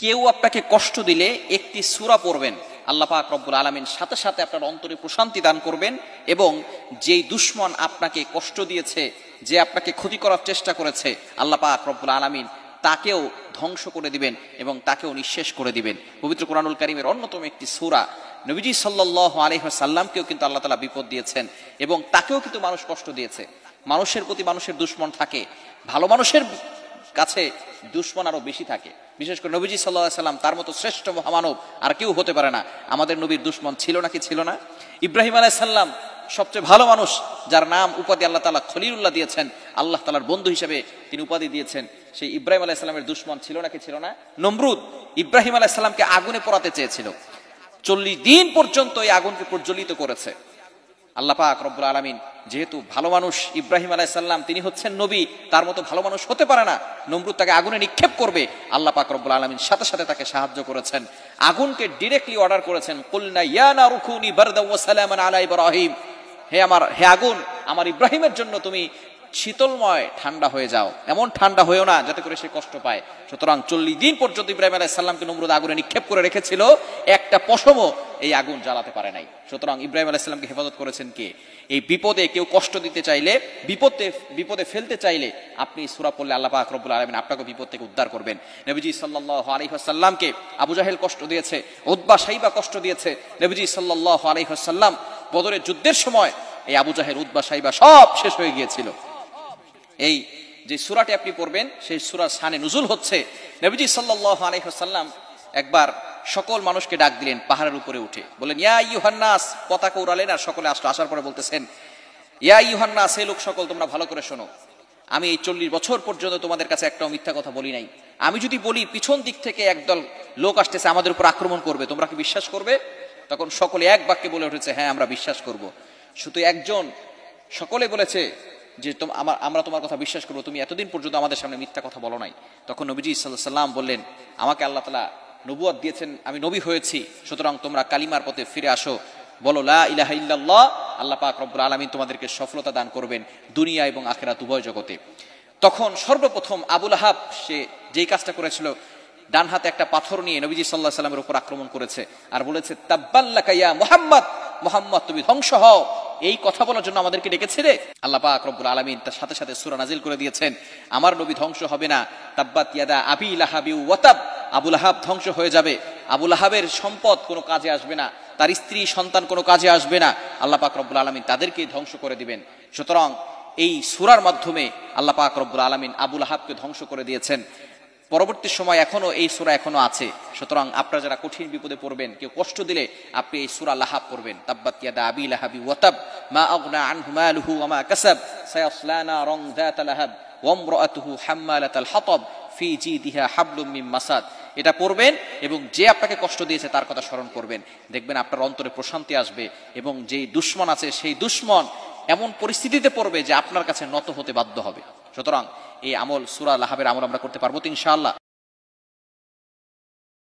কেউ আপনাকে কষ্ট দিলে একটি সূরা পড়বেন, আল্লাহ পাক রব্বুল আলামিন সাথে সাথে আপনার অন্তরে প্রশান্তি দান করবেন এবং যেই দুশমন আপনাকে কষ্ট দিয়েছে, যে আপনাকে ক্ষতি করার চেষ্টা করেছে, আল্লাহ পাক রব্বুল আলামিন তাকেও ধ্বংস করে দিবেন এবং তাকেও নিঃশেষ করে দিবেন। পবিত্র কোরআনুল কারীমের অন্যতম একটি সূরা, নবীজি সাল্লাল্লাহু আলাইহি ওয়াসাল্লামকেও কিন্তু আল্লাহ তাআলা বিপদ দিয়েছেন এবং তাকেও কিন্তু মানুষ কষ্ট দিয়েছে। মানুষের প্রতি মানুষের দুশমন থাকে, ভালো মানুষের কাছে দুশমন আরো বেশি থাকে। বিশেষ করে নবীজি সাল্লাল্লাহু আলাইহি ওয়াসাল্লাম, তার মতো শ্রেষ্ঠ মহামানব আর কেউ হতে পারে না। আমাদের নবীর দুশমন ছিল নাকি ছিল না? ইব্রাহিম আলাইহিস সালাম সবচেয়ে ভালো মানুষ, যার নাম উপাধি আল্লাহ তাআলা খলিলুল্লাহ দিয়েছেন, আল্লাহ তাআলার বন্ধু হিসেবে তিনি উপাধি দিয়েছেন। সেই ইব্রাহিম আলাইহিস সালামের দুশমন ছিল নাকি ছিল না? নমরুদ ইব্রাহিম আলাইহিস সালামকে আগুনে পোড়াতে চেয়েছিল, 40 দিন পর্যন্ত এই আগুনকে প্রজ্বলিত করেছে। আল্লাহ পাক রব্বুল আলামিন যেহেতু ভালো মানুষ, ইব্রাহিম আলাইহিস সালাম তিনি হচ্ছেন নবী, তার মতো ভালো মানুষ হতে পারে না। নমরুদ তাকে আগুনে নিক্ষেপ করবে, আল্লাহ পাক রব্বুল আলামিন সাথে সাথে তাকে সাহায্য করেছেন। আগুনকে ডাইরেক্টলি অর্ডার করেছেন, কুলনা ইয়া নারু কুনি বারদাও ওয়া সালামান আলা ইব্রাহিম, হে আগুন, আমার ইব্রাহিমের জন্য তুমি শীতলময় ঠান্ডা হয়ে যাও, এমন ঠান্ডা হয়েও না যাতে করে সে কষ্ট পায়। সুতরাং 40 দিন পর্যন্ত ইব্রাহিম আলাইহিস সালামকে নমরুদ আগুনে নিক্ষেপ করে রেখেছিল, একটা পশমও এই আগুন জ্বালাতে পারে নাই। সুতরাং ইব্রাহিম আলাইহিস সালামকে হেফাজত করেছেন কে? এই বিপদে কেউ কষ্ট দিতে চাইলে, বিপদে ফেলতে চাইলে আপনি সূরা পড়লে আল্লাহ পাক রব্বুল আলামিন আপনাকে বিপদ থেকে উদ্ধার করবেন। নবীজি সাল্লাল্লাহু আলাইহি ওয়াসাল্লামকে আবু জাহেল কষ্ট দিয়েছে, উতবা শাইবা কষ্ট দিয়েছে। নবীজি সাল্লাল্লাহু আলাইহি ওয়াসাল্লাম বদরের যুদ্ধের সময় এই আবু জাহেল, উতবা শাইবা সব শেষ হয়ে গিয়েছিল। এই যে সূরাটি আপনি পড়বেন, সেই সূরার শানে নুজুল হচ্ছে, নবীজি সাল্লাল্লাহু আলাইহি ওয়াসাল্লাম একবার সকল মানুষকে ডাক দিলেন পাহাড়ের উপরে উঠে, বলেন ইয়া আইয়ুহান নাস, পতাকা উড়ালেন আর সকলে আসলো। আসার পরে বলতেছেন, ইয়া আইয়ুহান নাস, এই লোক সকল তোমরা ভালো করে শোনো, আমি এই 40 বছর পর্যন্ত তোমাদের কাছে একটাও মিথ্যা কথা বলি নাই। আমি যদি বলি পিছন দিক থেকে একদল লোক আসতেছে আমাদের উপর আক্রমণ করবে, তোমরা কি বিশ্বাস করবে? তখন সকলে এক বাক্যে বলে উঠেছে, হ্যাঁ আমরা বিশ্বাস করব। শুধু একজন, সকলে বলেছে যে আমরা তোমার কথা বিশ্বাস করবো, তুমি এতদিন পর্যন্ত আমাদের সামনে মিথ্যা কথা বলো নাই। তখন নবীজি সাল্লাল্লাহু আলাইহি ওয়াসাল্লাম বললেন, আমাকে আল্লাহ তাআলা নবুয়ত দিয়েছেন, আমি নবী হয়েছি, সুতরাং তোমরা কালিমার পথে ফিরে আসো, বলো লা ইলাহা ইল্লাল্লাহ, আল্লাহ পাক রব্বুল আলামিন তোমাদেরকে সফলতা দান করবেন দুনিয়া এবং আখিরাত উভয় জগতে। তখন সর্বপ্রথম আবু লাহাব, সে যেই কাজটা করেছিল, ডান হাতে একটা পাথর নিয়ে নবীজি সাল্লাল্লাহু আলাইহি ওয়াসাল্লামের উপর আক্রমণ করেছে আর বলেছে, তাব্বাল্লাকা ইয়া মুহাম্মদ, মুহাম্মদ তুমি ধ্বংস হও, এই কথা বলার জন্য আমাদেরকে ডেকেছে রে। আল্লাহ পাক রব্বুল আলামিন তার সাথে সাথে সূরা নাজিল করে দিয়েছেন, আমার নবী ধ্বংস হবে না, তাব্বাত ইয়াদা আবি লাহাবি ওয়া তাব, আবু লাহাব ধ্বংস হয়ে যাবে, আবু লাহাবের সম্পদ কোনো কাজে আসবে না, তার স্ত্রী সন্তান কোনো কাজে আসবে না, আল্লাহ পাক রব্বুল আলামিন তাদেরকে ধ্বংস করে দিবেন। সুতরাং এই সূরার মাধ্যমে আল্লাহ পাক রব্বুল আলামিন আবু লাহাবকে ধ্বংস করে দিয়েছেন। পরবর্তী সময় এখনো এই সূরা এখনো আছে। সুতরাং আপনারা যারা কঠিন বিপদে পড়বেন, কেউ কষ্ট দিলে আপনি এই সূরা লাহাব পড়বেন, তাব্বাত ইয়াদা আবি লাহাবি ওয়া তাব, মা আগনা আনহু মালুহু ওয়া মা কাসাব, সায়াসলা নারান যাতা লাহাব ওয়া ইমরাআতুহু হাম্মালাতাল হাতাব ফি জিদিহা হাবলুম মিন মাসাদ। এটা পড়বেন এবং যে আপনাকে কষ্ট দিয়েছে তার কথা স্মরণ করবেন, দেখবেন আপনার অন্তরে প্রশান্তি আসবে এবং যেই দুশমন আছে সেই দুশমন এমন পরিস্থিতিতে পড়বে যে আপনার কাছে নত হতে বাধ্য হবে। সুতরাং এই আমল, সূরা লাহাবের আমল আমরা করতে পারবো তো ইনশাআল্লাহ।